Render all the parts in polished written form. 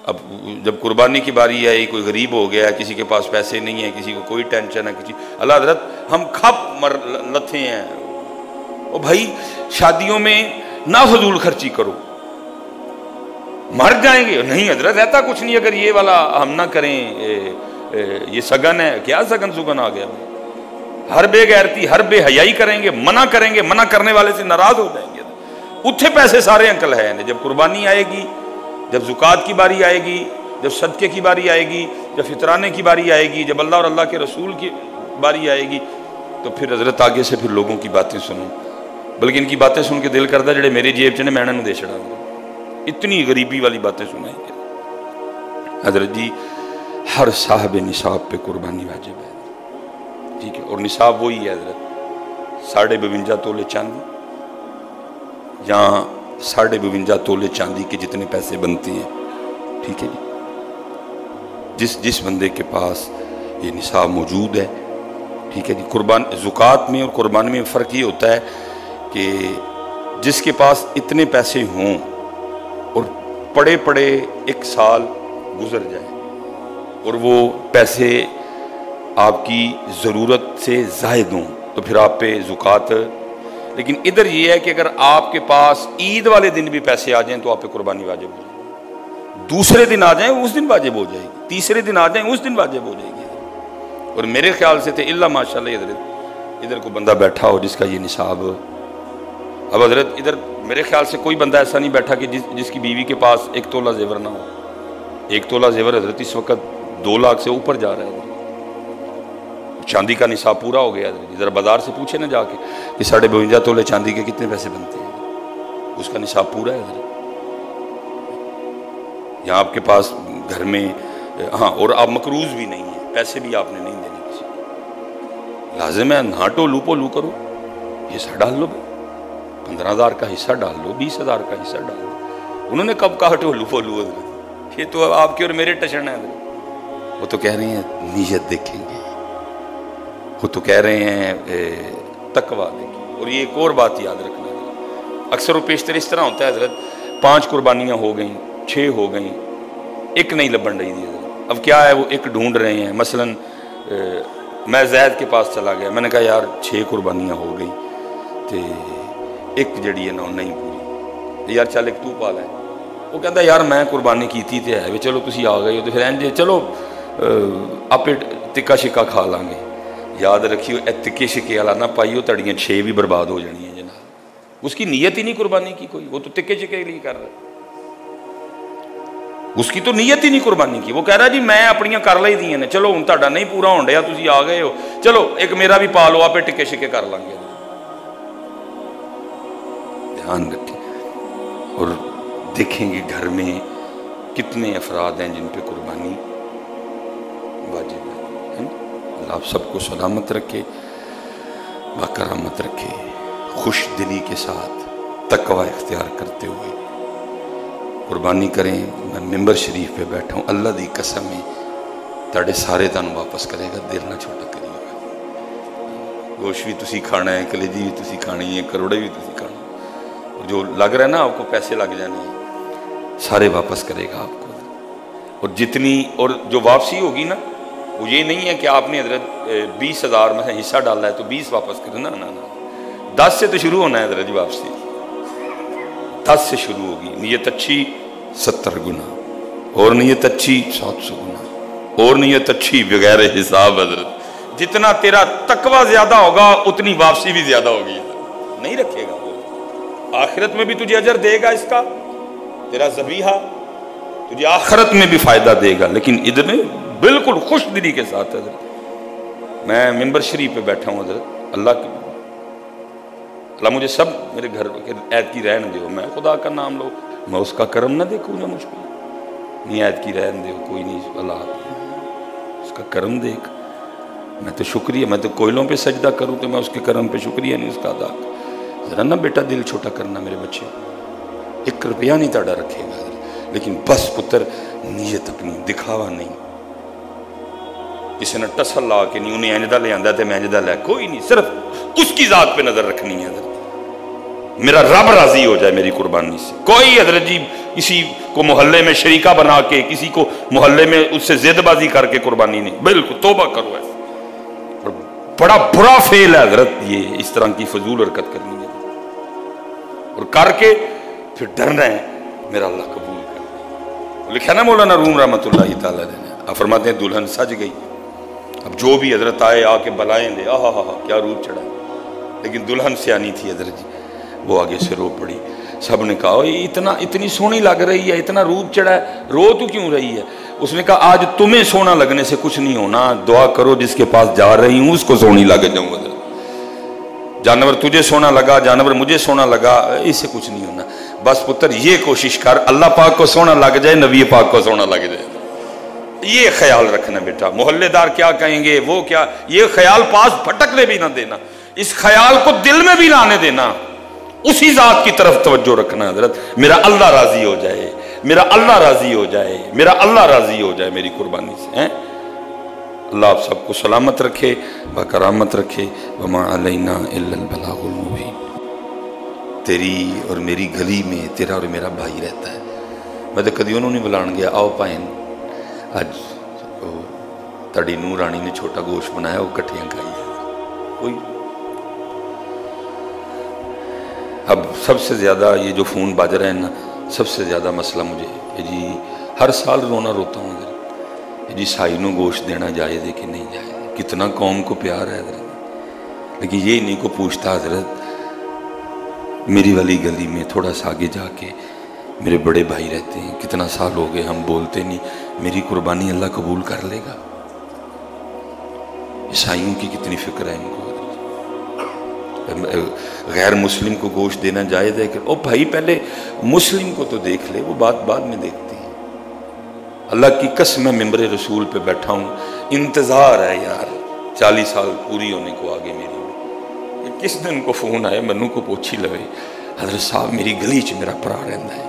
اب جب قربانی کی باری آئی، کوئی غریب ہو گیا، کسی کے پاس پیسے نہیں ہیں، کسی کو کوئی ٹینشن ہے، کسی اللہ حضرت ہم کھپ لتھے ہیں. او بھائی شادیوں میں نہ فضول خرچی کرو، مر جائیں گے. نہیں حضرت ایسا کچھ نہیں، اگر یہ والا ہم نہ کریں، یہ سگن ہے. کیا سگن سگن آ گیا؟ ہر بے غیرتی، ہر بے حیائی کریں گے، منع کریں گے، منع کرنے والے سے ناراض ہو جائیں گے. اتھے پیسے سارے انکل ہے. جب قربانی آئے گی، جب زکوٰۃ کی باری آئے گی، جب صدقے کی باری آئے گی، جب فطرانے کی باری آئے گی، جب اللہ اور اللہ کے رسول کی باری آئے گی، تو پھر حضرت آگے سے پھر لوگوں کی باتیں سنوں. بلکہ ان کی باتیں سن کے دل کرتا جڑے میری جیب چ نے میں انہوں دے چڑھا دوں. اتنی غریبی والی باتیں سنائیں گے. حضرت جی ہر صاحب نصاب پہ قربانی واجب ہے، ٹھیک ہے. اور نصاب وہی ہے حضرت 52.5 تولے چاندی یا 52.5 تولے چاندی کے جتنے پیسے بنتے ہیں، ٹھیک ہے جی. جس بندے کے پاس یہ نصاب موجود ہے، ٹھیک ہے جی. زکوٰۃ میں اور قربانی میں فرق یہ ہوتا ہے کہ جس کے پاس اتنے پیسے ہوں اور پڑے پڑے ایک سال گزر جائے اور وہ پیسے آپ کی ضرورت سے زائد ہوں تو پھر آپ پہ زکوٰۃ. لیکن ادھر یہ ہے کہ اگر آپ کے پاس عید والے دن بھی پیسے آ جائیں تو آپ پہ قربانی واجب ہو جائے گی. دوسرے دن آ جائیں اس دن واجب ہو جائے گی، تیسرے دن آ جائیں اس دن واجب ہو جائے گی. اور میرے خیال سے اللہ ماشاء اللہ ادھر کو بندہ بیٹھا ہو جس کا یہ نصاب. اب حضرت ادھر میرے خیال سے کوئی بندہ ایسا نہیں بیٹھا کہ جس کی بیوی کے پاس 1 تولہ زیور نہ ہو. 1 تولہ زیور حضرت اس وقت 2 لاکھ سے اوپر جا رہا ہے. چاندی کا نصاب پورا ہو گیا. ذرا بازار سے پوچھے نہ جا کے کہ 52.5 تولے چاندی کے کتنے پیسے بنتے ہیں، اس کا نصاب پورا ہے حضرت. یہاں آپ کے پاس گھر میں ہاں، اور آپ مقروض بھی نہیں ہیں، پیسے بھی آپ نے نہیں دینے کسی کو. لازم ہے ناٹو لوپو لو کرو، حصہ ڈال لو، 15,000 کا حصہ ڈال لو، 20,000 کا حصہ ڈال لو. انہوں نے کب کہا ٹو لوپو لو حضرت؟ یہ تو آپ کے اور میرے ٹچن ہے حضرت. وہ تو کہہ رہے ہیں نیت دیکھیں گے، وہ تو کہہ رہے ہیں تقویٰ دیکھیں. اور یہ ایک اور بات یاد رکھنا ہے، اکثر و بیشتر اس طرح ہوتا ہے حضرت 5 قربانیاں ہو گئیں، 6 ہو گئیں، ایک نہیں لبن رہی تھی حضرت. اب کیا ہے وہ ایک ڈھونڈ رہے ہیں. مثلا میں زید کے پاس چلا گیا، میں نے کہا یار 6 قربانیاں ہو گئیں تو ایک جڑی ہے نا نہیں پوری، یار چل ایک تو پا لے. وہ کہتا یار میں قربانی کیتی تے ہے، چلو تسی آ گئے ہو تو پھر اینجے چلو آپ تکا شکا کھا لیں گے. یاد رکھیو اے تکے شکے والا نہ پائیو، تڑیاں 6 بھی برباد ہو جانی ہیں جناب. اس کی نیت ہی نہیں قربانی کی کوئی، وہ تو تکے شکے لیے کر رہا ہے. اس کی تو نیت ہی نہیں قربانی کی. وہ کہہ رہا جی میں اپنیاں کر لی دیا نے، چلو ہوں تہاڈا نہیں پورا ہون ڈیا، تسی آ گئے ہو، چلو ایک میرا بھی پا لو، آپ ٹکے شکے کر لیں گے. دھیان رکھیں اور دیکھیں گے گھر میں کتنے افراد ہیں جن پہ قربانی واجب ہے. اللہ آپ سب کو سلامت رکھے، باکرامت رکھے، خوش دلی کے ساتھ تقوی اختیار کرتے ہوئے قربانی کریں. میں ممبر شریف پہ بیٹھا ہوں، اللہ دی قسم ہے تاڑے سارے تانوں واپس کرے گا. دل نہ چھوٹا کریے گا. گوشت بھی تسی کھانا ہے، کلیجی بھی تسی کھانی ہے، کروڑے بھی تسی کھانا ہے. جو لگ رہا ہے نا آپ کو پیسے لگ جانے ہیں، سارے واپس کرے گا آپ کو. اور جتنی اور جو واپسی ہوگی نا وہ یہ نہیں ہے کہ آپ نے حضرت 20,000 میں حصہ ڈالا ہے تو 20 واپس کرنا، نا 10 سے تو شروع ہونا ہے حضرت جی. واپسی 10 سے شروع ہوگی. نیت اچھی 70 گنا، اور نیت اچھی 700 گنا، اور نیت اچھی بغیر حساب. حضرت جتنا تیرا تقوی زیادہ ہوگا اتنی واپسی بھی زیادہ ہوگی. نہیں رکھے گا وہ، آخرت میں بھی تجھے اجر دے گا اس کا. تیرا ذبیحہ تجھے آخرت میں بھی فائدہ دے گا. لیکن ادھر میں بالکل خوش دلی کے ساتھ حضرت میں ممبر شریف پہ بیٹھا ہوں. حضرت اللہ مجھے سب میرے گھر کے عید کی رہن دے. میں خدا کا نام لو، میں اس کا کرم نہ دیکھوں نہ مجھ پہ. نہیں عید کی رہن دے، کوئی نہیں، اللہ اس کا کرم دیکھ. میں تو شکریہ، میں تو کوئلوں پہ سجدہ کروں تو میں اس کے کرم پہ شکریہ نہیں اس کا ادا. ذرا نا بیٹا دل چھوٹا کرنا میرے بچے، 1 روپیہ نہیں تاڑا رکھے گا. لیکن بس پتر نیت اپنی دکھاوا نہیں. کسی نے ٹسل لا کے نہیں، انہیں اینجدہ لے آندہ تھے میں اینجدہ لے، کوئی نہیں. صرف اس کی ذات پہ نظر رکھنی ہے حضرت. میرا رب راضی ہو جائے میری قربانی سے. کوئی حضرت جی کسی کو محلے میں شریکہ بنا کے، کسی کو محلے میں اس سے زد بازی کر کے قربانی نہیں. بالکل توبہ کرو ایسا. اور بڑا برا فعل ہے حضرت یہ اس طرح کی فضول حرکت کرنی ہے، اور کر کے پھر ڈرنا ہے میرا اللہ قبول کر. لکھا نا مولانا روم رحمۃ اللہ تعالیٰ نے، آپ فرماتے ہیں دلہن سج گئی. اب جو بھی حضرت آئے آ کے بلائیں لے، آہا کیا روپ چڑھا. لیکن دلہن سیانی تھی حضرت جی، وہ آگے سے رو پڑی. سب نے کہا اتنی سونی لگ رہی ہے، اتنا روپ چڑھا ہے، رو تو کیوں رہی ہے؟ اس نے کہا آج تمہیں سونا لگنے سے کچھ نہیں ہونا، دعا کرو جس کے پاس جا رہی ہوں اس کو سونی لگ جاؤں. حضرت جانور تجھے سونا لگا، جانور مجھے سونا لگا، اس سے کچھ نہیں ہونا. بس پتر یہ کوشش کر اللہ پاک کو سونا لگ جائے، نبی پاک کو سونا لگ جائے. یہ خیال رکھنا بیٹا. محلے دار کیا کہیں گے، وہ کیا، یہ خیال پاس بھٹکنے بھی نہ دینا، اس خیال کو دل میں بھی نہ آنے دینا. اسی ذات کی طرف توجہ رکھنا حضرت، میرا اللہ راضی ہو جائے، میرا اللہ راضی ہو جائے، میرا اللہ راضی ہو جائے میری قربانی سے. اللہ آپ سب کو سلامت رکھے، بکرامت رکھے. وما علینا الا البلاغ المبین. تیری اور میری گلی میں تیرا اور میرا بھائی رہتا ہے. میں تو کدی انہوں نے بلان گیا، آؤ پائن اج تڑی نور رانی نے چھوٹا گوشت بنایا، وہ کٹھیاں کھائی ہے. کوئی اب سب سے زیادہ یہ جو فون بج رہے ہیں نا، سب سے زیادہ مسئلہ مجھے جی ہر سال رونا روتا ہوں حضرت جی سائنوں گوشت دینا جائز ہے کہ نہیں جائز ہے. کتنا قوم کو پیار ہے حضرت، لیکن یہ نہیں کو پوچھتا حضرت میری والی گلی میں تھوڑا سا آگے جا کے میرے بڑے بھائی رہتے ہیں، کتنا سال ہو گئے ہم بولتے نہیں، میری قربانی اللہ قبول کر لے گا. عیسائیوں کی کتنی فکر ہے ان کو. غیر مسلم کو گوشت دینا جائز ہے کہ او بھائی پہلے مسلم کو تو دیکھ لے، وہ بات بعد میں دیکھتی ہے. اللہ کی قسم میں ممبر رسول پہ بیٹھا ہوں، انتظار ہے یار 40 سال پوری ہونے کو آگے میری. کس دن کو فون آئے منو کو پوچھی لگے، حضرت صاحب میری گلی چ میرا پرا رہندا ہے،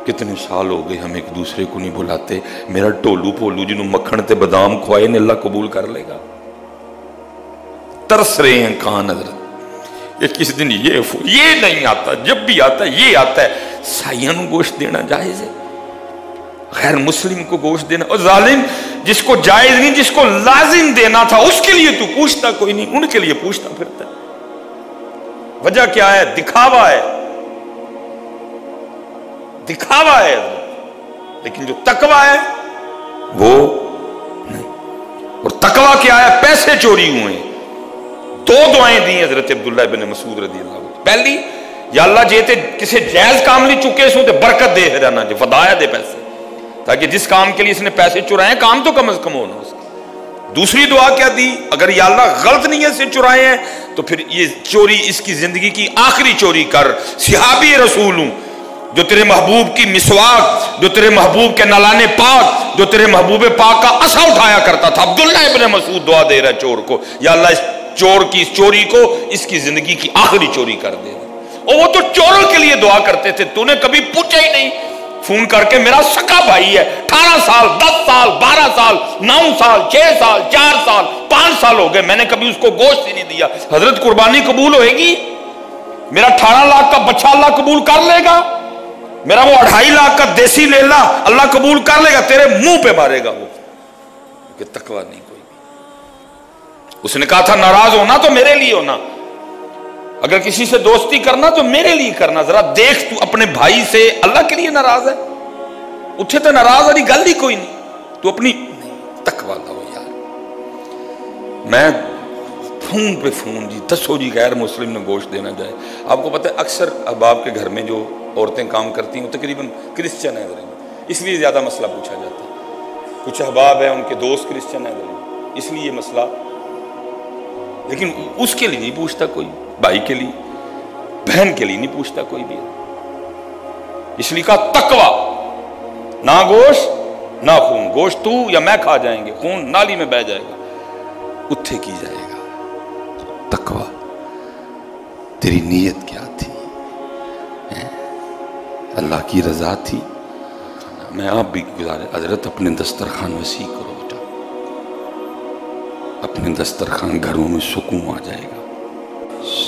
کتنے سال ہو گئے ہم ایک دوسرے کو نہیں بلاتے، میرا ٹولو پولو جنہوں مکھن تے بادام کھوائے نے اللہ قبول کر لے گا. ترس رہے ہیں کان حضرت. یہ کس دن یہ نہیں آتا، جب بھی آتا ہے یہ آتا ہے. سائیاں نو گوشت دینا جائز ہے، غیر مسلم کو گوشت دینا. اور ظالم جس کو جائز نہیں، جس کو لازم دینا تھا اس کے لیے تو پوچھتا کوئی نہیں، ان کے لیے پوچھتا پھرتا. وجہ کیا ہے؟ دکھاوا ہے، دکھاوا ہے. لیکن جو تقویٰ ہے وہ نہیں. اور تقویٰ کیا ہے؟ پیسے چوری ہوئے. 2 دعائیں دی حضرت عبداللہ ابن مسعود رضی اللہ عنہ. پہلی، یا اللہ جی تے کسی جائز کام لی چکے سو تے برکت دے رہنا جی، فدایا دے پیسے، تاکہ جس کام کے لیے اس نے پیسے چرائے ہیں کام تو کم از کم ہونا اس کا. دوسری دعا کیا دی؟ اگر یا اللہ غلط نیت سے چرائے ہیں تو پھر یہ چوری اس کی زندگی کی آخری چوری کر. صحابی رسول ہوں، جو تیرے محبوب کی مسواک، جو تیرے محبوب کے نلانے پاک، جو تیرے محبوب پاک کا عصا اٹھایا کرتا تھا. عبداللہ ابن مسعود دعا دے رہا چور کو، یا اللہ اس چور کی اس چوری کو اس کی زندگی کی آخری چوری کر دے. اور وہ تو چوروں کے لیے دعا کرتے تھے، تو نے کبھی پوچھا ہی نہیں فون کر کے میرا سکا بھائی ہے، 18 سال 10 سال 12 سال 9 سال 6 سال 4 سال 5 سال ہو گئے، میں نے کبھی اس کو گوشت ہی نہیں دیا. حضرت قربانی قبول ہوئے گی؟ میرا 18 لاکھ کا بچہ اللہ قبول کر لے گا؟ میرا وہ 2.5 لاکھ کا دیسی لیلا اللہ قبول کر لے گا؟ تیرے منہ پہ مارے گا وہ، کہ تقویٰ نہیں کوئی بھی. اس نے کہا تھا ناراض ہونا تو میرے لیے ہونا، اگر کسی سے دوستی کرنا تو میرے لیے کرنا. ذرا دیکھ تو اپنے بھائی سے اللہ کے لیے ناراض ہے؟ اٹھے تو ناراض والی گل ہی کوئی نہیں. تو اپنی تقویٰ لاؤ یار. میں فون پہ فون جی دسو جی غیر مسلم نے گوشت دینا جائے. آپ کو پتہ ہے اکثر احباب کے گھر میں جو عورتیں کام کرتی ہیں وہ تقریباً کرسچن ہیں، اس لیے زیادہ مسئلہ پوچھا جاتا ہے. کچھ احباب ہیں ان کے دوست کرسچن ہیں، اس لیے یہ مسئلہ. لیکن اس کے لیے نہیں پوچھتا کوئی، بھائی کے لیے بہن کے لیے نہیں پوچھتا کوئی بھی. اس لیے کہا تقویٰ، نہ گوشت نہ خون. گوشت تو یا میں کھا جائیں گے، خون نالی میں بہ جائے گا، اتھے کی جائے گا. تقویٰ تیری نیت کیا تھی؟ اللہ کی رضا تھی؟ میں آپ بھی گزارے حضرت اپنے دسترخوان وسیع کرو بیٹا، اپنے دسترخوان گھروں میں سکون آ جائے گا.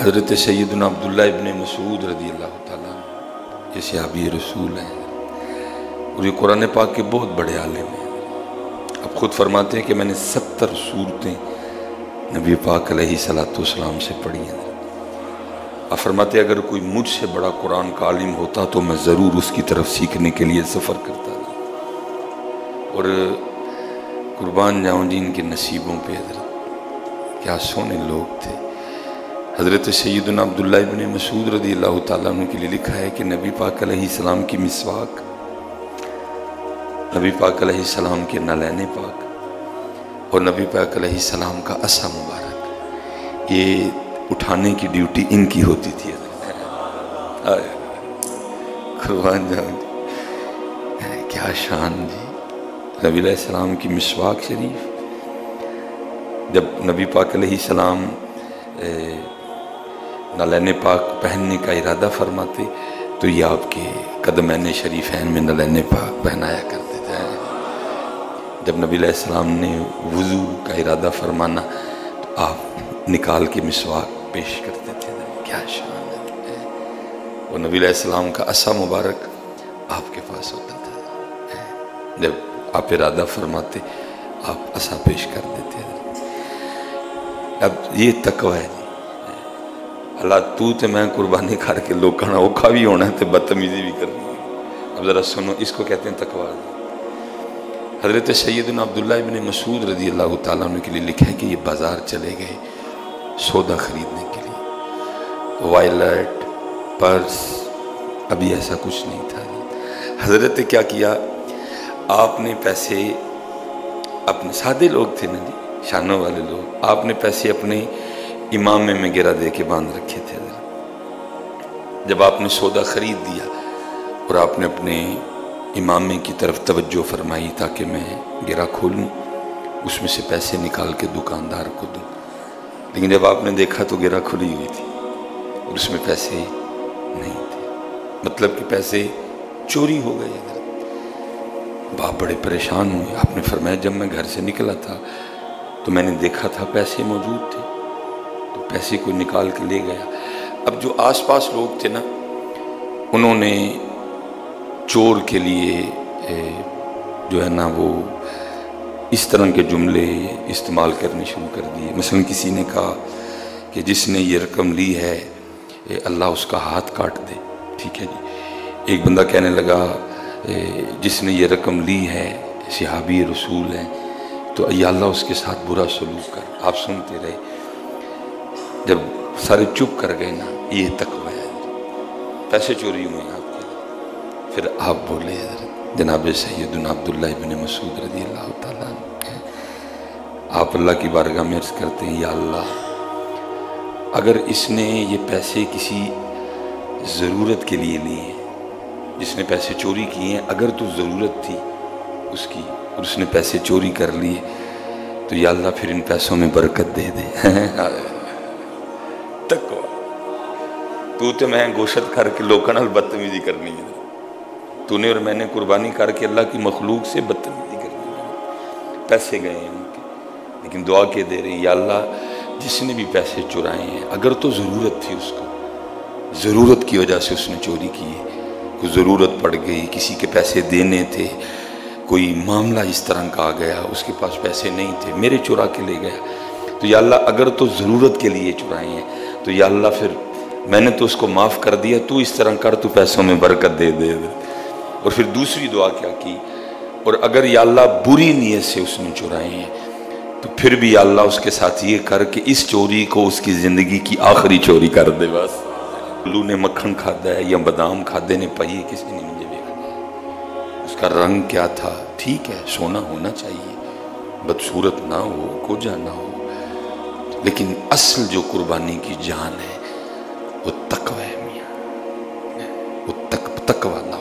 حضرت سیدنا عبداللہ ابن مسعود رضی اللہ تعالیٰ یہ صحابی رسول ہیں اور یہ قرآن پاک کے بہت بڑے عالم ہیں. اب خود فرماتے ہیں کہ میں نے 70 سورتیں نبی پاک علیہ السلام سے پڑھی ہیں. آپ فرماتے ہیں اگر کوئی مجھ سے بڑا قرآن کا عالم ہوتا تو میں ضرور اس کی طرف سیکھنے کے لیے سفر کرتا تھا. اور قربان جاؤں جی ان کے نصیبوں پہ حضرت، کیا سونے لوگ تھے. حضرت سیدنا عبداللہ ابن مسعود رضی اللہ تعالیٰ عنہ کے لیے لکھا ہے کہ نبی پاک علیہ السلام کی مسواک، نبی پاک علیہ السلام کے نالین پاک اور نبی پاک علیہ السلام کا عصا مبارک، یہ اٹھانے کی ڈیوٹی ان کی ہوتی تھی. قربان جاؤں جی، کیا شان جی. نبی علیہ السلام کی مسواک شریف جب نبی پاک علیہ السلام نالین پاک پہننے کا ارادہ فرماتے تو یہ آپ کے قدمین شریفین میں نالین پاک پہنایا کرتے تھے. جب نبی علیہ السلام نے وضو کا ارادہ فرمانا تو آپ نکال کے مسواک پیش کرتے تھے. کیا شان ہے. وہ نبی علیہ السلام کا عصا مبارک آپ کے پاس ہوتا تھا. جب آپ ارادہ فرماتے آپ عصا پیش کر دیتے. اب یہ تقوی ہے جی. اللہ تو تے میں قربانی کر کے لوگ کھانا اوکھا بھی ہونا ہے تے بدتمیزی بھی کرنی ہے. اب ذرا سنو، اس کو کہتے ہیں تقوی. حضرت سیدنا عبداللہ ابن مسعود رضی اللہ تعالیٰ عنہ کے لیے لکھا ہے کہ یہ بازار چلے گئے سودا خریدنے کے لیے. وائلٹ، پرس، ابھی ایسا کچھ نہیں تھا. حضرت کیا کیا، آپ نے پیسے اپنے، سادے لوگ تھے نا جی، شانوں والے لوگ، آپ نے پیسے اپنے امامے میں گرہ دے کے باندھ رکھے تھے. جب آپ نے سودا خرید دیا اور آپ نے اپنے امامے کی طرف توجہ فرمائی تاکہ میں گرہ کھولوں، اس میں سے پیسے نکال کے دکاندار کو دوں، لیکن جب آپ نے دیکھا تو گرہ کھلی ہوئی تھی اور اس میں پیسے نہیں تھے. مطلب کہ پیسے چوری ہو گئے. باپ بڑے پریشان ہوئے. آپ نے فرمایا جب میں گھر سے نکلا تھا تو میں نے دیکھا تھا پیسے موجود تھے تو پیسے کو نکال کے لے گیا. اب جو آس پاس لوگ تھے نا، انہوں نے چور کے لیے جو ہے نا وہ اس طرح کے جملے استعمال کرنے شروع کر دیے. مثلا کسی نے کہا کہ جس نے یہ رقم لی ہے اللہ اس کا ہاتھ کاٹ دے. ٹھیک ہے جی. ایک بندہ کہنے لگا جس نے یہ رقم لی ہے صحابی رسول ہیں تو یا اللہ اس کے ساتھ برا سلوک کر. آپ سنتے رہے. جب سارے چپ کر گئے نا، یہ تقوی ہے. پیسے چوری ہوئے ہیں آپ کے. پھر آپ بولے جناب سیدنا عبداللہ ابن مسعود رضی اللہ تعالیٰ عنہ، آپ اللہ کی بارگاہ میں عرض کرتے ہیں یا اللہ اگر اس نے یہ پیسے کسی ضرورت کے لیے لیے ہیں، جس نے پیسے چوری کیے ہیں، اگر تو ضرورت تھی اس کی اور اس نے پیسے چوری کر لیے تو یا اللہ پھر ان پیسوں میں برکت دے دے. تقوی. تو تے میں گوشت کر کے لوکاں نال بدتمیزی کرنی ہے. تو نے اور میں نے قربانی کر کے اللہ کی مخلوق سے بدتمیزی کرنی ہے. پیسے گئے ہیں ان کے، لیکن دعا کے دے رہے ہیں یا اللہ جس نے بھی پیسے چرائے ہیں اگر تو ضرورت تھی، اس کو ضرورت کی وجہ سے اس نے چوری کی ہے، کوئی ضرورت پڑ گئی، کسی کے پیسے دینے تھے، کوئی معاملہ اس طرح کا آ گیا، اس کے پاس پیسے نہیں تھے، میرے چرا کے لے گیا، تو یا اللہ اگر تو ضرورت کے لیے چرائے ہیں تو یا اللہ پھر میں نے تو اس کو معاف کر دیا، تو اس طرح کر تو پیسوں میں برکت دے دے. اور پھر دوسری دعا کیا کی، اور اگر یا اللہ بری نیت سے اس نے چرائے ہیں تو پھر بھی یا اللہ اس کے ساتھ یہ کر کہ اس چوری کو اس کی زندگی کی آخری چوری کر دے. بس الو نے مکھن کھادا ہے یا بادام کھادے نے پائیے، کسی نے مجھے دیکھا، اس کا رنگ کیا تھا، ٹھیک ہے سونا ہونا چاہیے، بدصورت نہ ہو، کوجا نہ ہو، لیکن اصل جو قربانی کی جان ہے وہ تقوی ہے میاں، وہ تقوی اللہ